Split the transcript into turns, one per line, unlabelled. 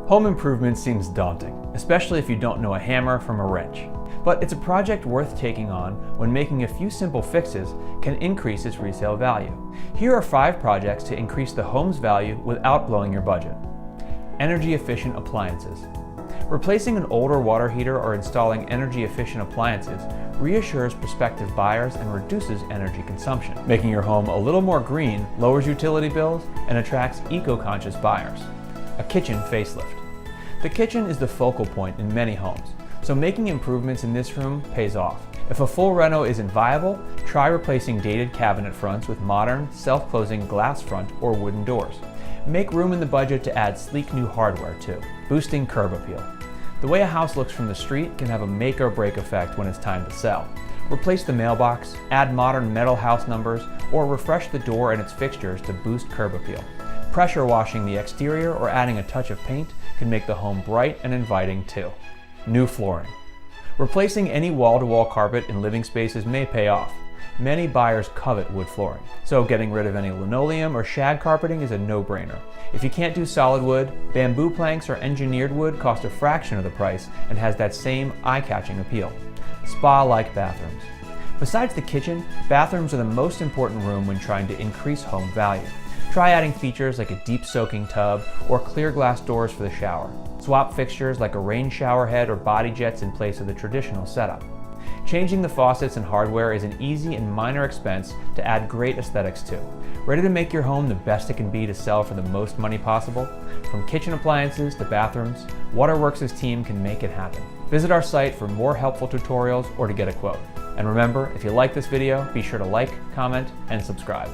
Home improvement seems daunting, especially if you don't know a hammer from a wrench. But it's a project worth taking on when making a few simple fixes can increase its resale value. Here are 5 projects to increase the home's value without blowing your budget. Energy-efficient appliances. Replacing an older water heater or installing energy-efficient appliances reassures prospective buyers and reduces energy consumption. Making your home a little more green lowers utility bills and attracts eco-conscious buyers. A kitchen facelift. The kitchen is the focal point in many homes, so making improvements in this room pays off. If a full reno isn't viable, try replacing dated cabinet fronts with modern, self-closing glass front or wooden doors. Make room in the budget to add sleek new hardware too, boosting curb appeal. The way a house looks from the street can have a make or break effect when it's time to sell. Replace the mailbox, add modern metal house numbers, or refresh the door and its fixtures to boost curb appeal. Pressure washing the exterior or adding a touch of paint can make the home bright and inviting too. New flooring. Replacing any wall-to-wall carpet in living spaces may pay off. Many buyers covet wood flooring, so getting rid of any linoleum or shag carpeting is a no-brainer. If you can't do solid wood, bamboo planks or engineered wood cost a fraction of the price and has that same eye-catching appeal. Spa-like bathrooms. Besides the kitchen, bathrooms are the most important room when trying to increase home value. Try adding features like a deep soaking tub or clear glass doors for the shower. Swap fixtures like a rain shower head or body jets in place of the traditional setup. Changing the faucets and hardware is an easy and minor expense to add great aesthetics to. Ready to make your home the best it can be to sell for the most money possible? From kitchen appliances to bathrooms, Waterworks' team can make it happen. Visit our site for more helpful tutorials or to get a quote. And remember, if you like this video, be sure to like, comment, and subscribe.